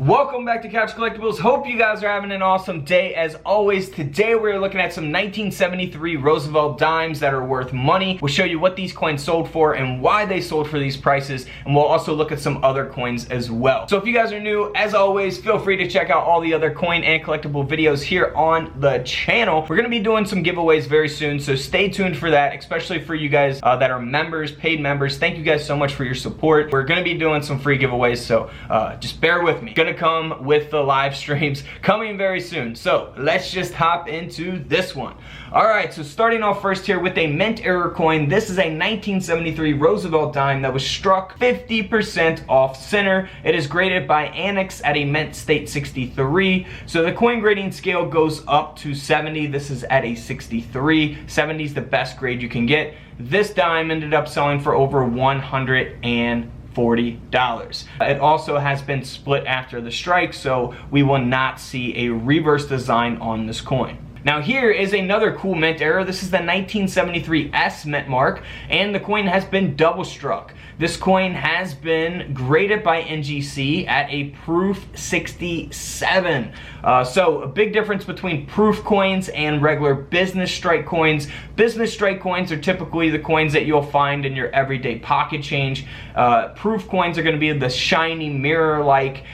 Welcome back to Couch Collectibles. Hope you guys are having an awesome day. As always, today we're looking at some 1973 Roosevelt dimes that are worth money. We'll show you what these coins sold for and why they sold for these prices, and we'll also look at some other coins as well. So if you guys are new, as always, feel free to check out all the other coin and collectible videos here on the channel. We're going to be doing some giveaways very soon, so stay tuned for that, especially for you guys that are members, paid members. Thank you guys so much for your support. We're going to be doing some free giveaways, so just bear with me. Gonna come with the live streams coming very soon. So let's just hop into this one. All right, so starting off first here with a mint error coin. This is a 1973 Roosevelt dime that was struck 50% off center. It is graded by Annex at a mint state 63. So the coin grading scale goes up to 70. This is at a 63. 70 is the best grade you can get. This dime ended up selling for over $140. It also has been split after the strike, so we will not see a reverse design on this coin. Now here is another cool mint error. This is the 1973 S mint mark, and the coin has been double struck. This coin has been graded by NGC at a proof 67. So a big difference between proof coins and regular business strike coins. Business strike coins are typically the coins that you'll find in your everyday pocket change. Proof coins are going to be the shiny mirror-like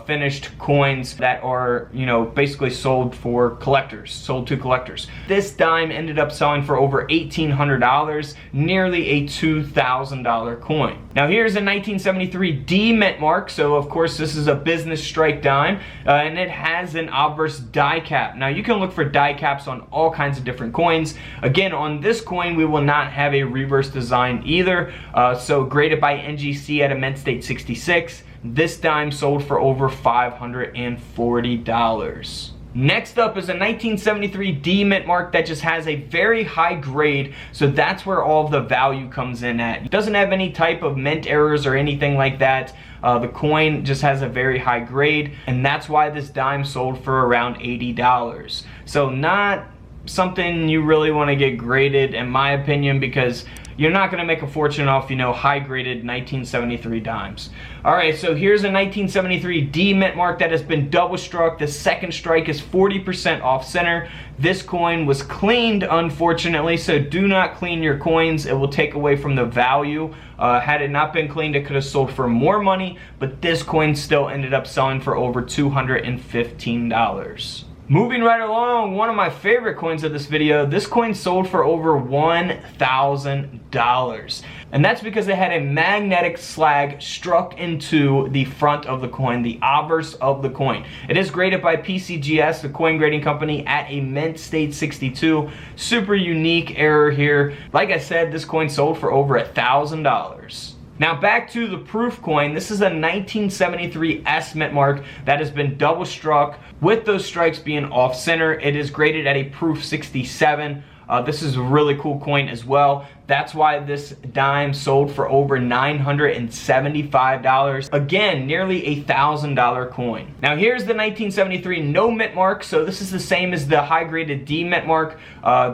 finished coins that are, basically sold for collectors, sold to collectors. This dime ended up selling for over $1,800, nearly a $2,000 coin. Now here's a 1973 D mint mark. So of course this is a business strike dime, and it has an obverse die cap. Now you can look for die caps on all kinds of different coins. Again, on this coin we will not have a reverse design either. So graded by NGC at a mint state 66. This dime sold for over $540. Next up is a 1973 D mint mark that just has a very high grade, so that's where all of the value comes in at. It doesn't have any type of mint errors or anything like that. The coin just has a very high grade, and that's why this dime sold for around $80. So not something you really want to get graded, in my opinion, because you're not going to make a fortune off, high graded 1973 dimes. Alright, so here's a 1973 D mint mark that has been double struck. The second strike is 40% off center. This coin was cleaned, unfortunately, so do not clean your coins. It will take away from the value. Had it not been cleaned, it could have sold for more money, but this coin still ended up selling for over $215. Moving right along, one of my favorite coins of this video. This coin sold for over $1,000. And that's because it had a magnetic slag struck into the front of the coin, the obverse of the coin. It is graded by PCGS, the coin grading company, at a mint state 62. Super unique error here. Like I said, this coin sold for over $1,000. Now back to the proof coin. This is a 1973 S mint mark that has been double struck, with those strikes being off center. It is graded at a proof 67. This is a really cool coin as well. That's why this dime sold for over $975. Again, nearly $1,000 coin. Now here's the 1973 no mint mark. So this is the same as the high graded D mint mark.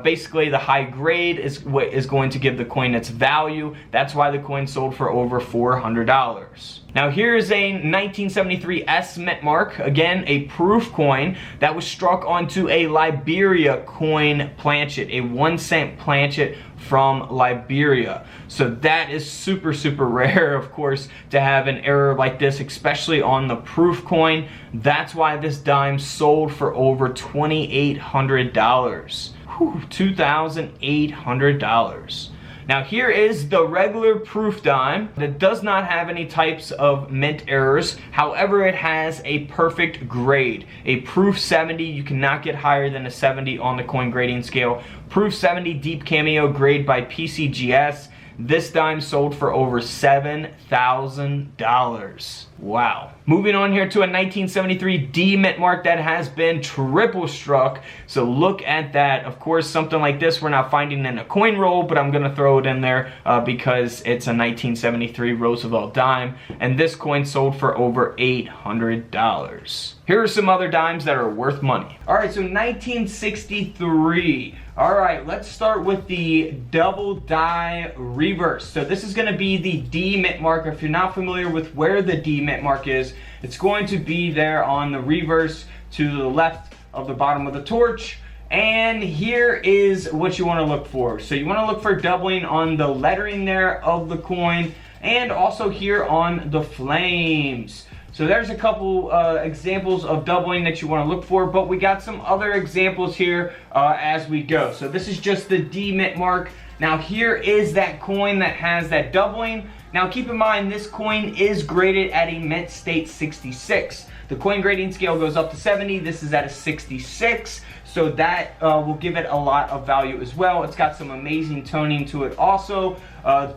Basically the high grade is what is going to give the coin its value. That's why the coin sold for over $400. Now here's a 1973 S mint mark, again a proof coin that was struck onto a Liberia coin planchet, a 1 cent planchet from Liberia. So that is super rare, of course, to have an error like this, especially on the proof coin. That's why this dime sold for over $2,800. $2,800. Now here is the regular proof dime that does not have any types of mint errors. However, it has a perfect grade. A proof 70, you cannot get higher than a 70 on the coin grading scale. Proof 70 deep cameo grade by PCGS. This dime sold for over $7,000. Wow. Moving on here to a 1973 D mint mark that has been triple struck. So look at that. Of course, something like this we're not finding in a coin roll, but I'm going to throw it in there because it's a 1973 Roosevelt dime. And this coin sold for over $800. Here are some other dimes that are worth money. Alright, so 1963 Alright, let's start with the double die reverse. So this is going to be the D mint mark. If you're not familiar with where the D mint mark is, it's going to be there on the reverse to the left of the bottom of the torch. And here is what you want to look for. So you want to look for doubling on the lettering there of the coin, and also here on the flames. So there's a couple examples of doubling that you want to look for, but we got some other examples here as we go. So this is just the D mint mark. Now here is that coin that has that doubling. Now keep in mind, this coin is graded at a mint state 66. The coin grading scale goes up to 70. This is at a 66. So that will give it a lot of value as well. It's got some amazing toning to it also.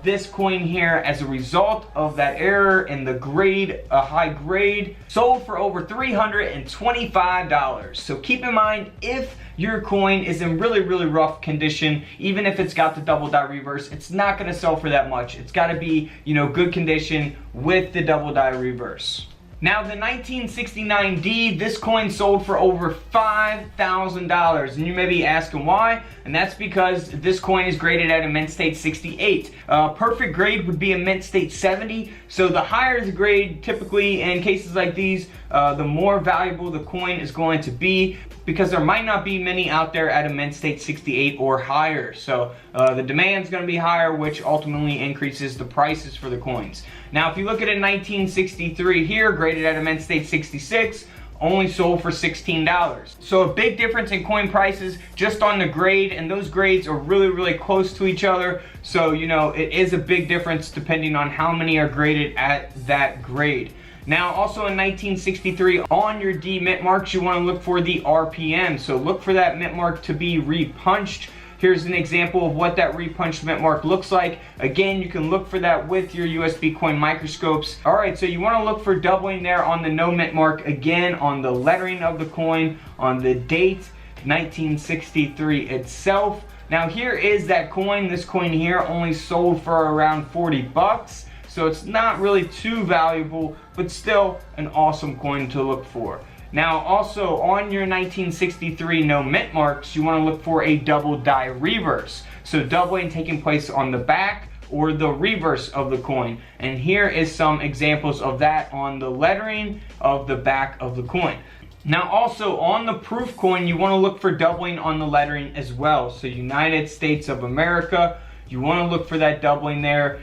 This coin here, as a result of that error in the grade, a high grade, sold for over $325. So keep in mind, if your coin is in really, really rough condition, even if it's got the double die reverse, it's not gonna sell for that much. It's gotta be, you know, good condition with the double die reverse. Now the 1969D, this coin sold for over $5,000, and you may be asking why, and that's because this coin is graded at a mint state 68. Perfect grade would be a mint state 70, so the higher the grade, typically in cases like these, the more valuable the coin is going to be, because there might not be many out there at a mint state 68 or higher. So the demand's going to be higher, which ultimately increases the prices for the coins. Now if you look at a 1963 here, graded at a mint state 66, only sold for $16. So a big difference in coin prices just on the grade, and those grades are really, really close to each other. So, you know, it is a big difference depending on how many are graded at that grade. Now also in 1963, on your D mint marks, you want to look for the RPM. So look for that mint mark to be repunched. Here's an example of what that repunched mint mark looks like. Again, you can look for that with your USB coin microscopes. Alright, so you want to look for doubling there on the no mint mark, again on the lettering of the coin, on the date, 1963 itself. Now here is that coin. This coin here only sold for around 40 bucks. So it's not really too valuable, but still an awesome coin to look for. Now also on your 1963 no mint marks, you want to look for a double die reverse. So doubling taking place on the back or the reverse of the coin. And here is some examples of that on the lettering of the back of the coin. Now also on the proof coin, you want to look for doubling on the lettering as well. So United States of America, you want to look for that doubling there.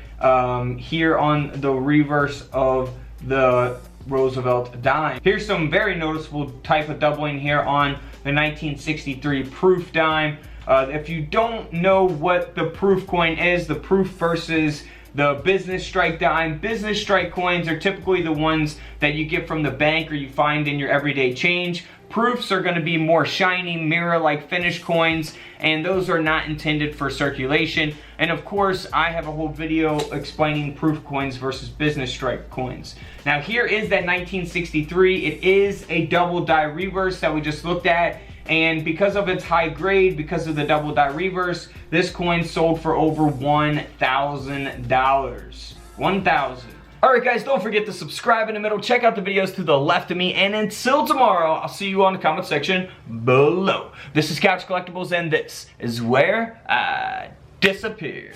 Here on the reverse of the Roosevelt dime. Here's some very noticeable type of doubling here on the 1963 proof dime. If you don't know what the proof coin is, the proof versus the business strike dime. Business strike coins are typically the ones that you get from the bank or you find in your everyday change. Proofs are going to be more shiny, mirror-like finish coins, and those are not intended for circulation. And of course, I have a whole video explaining proof coins versus business strike coins. Now here is that 1963. It is a double die reverse that we just looked at. And because of its high grade, because of the double die reverse, this coin sold for over $1,000. $1,000. Alright guys, don't forget to subscribe in the middle, check out the videos to the left of me, and until tomorrow, I'll see you on the comment section below. This is Couch Collectibles, and this is where I disappear.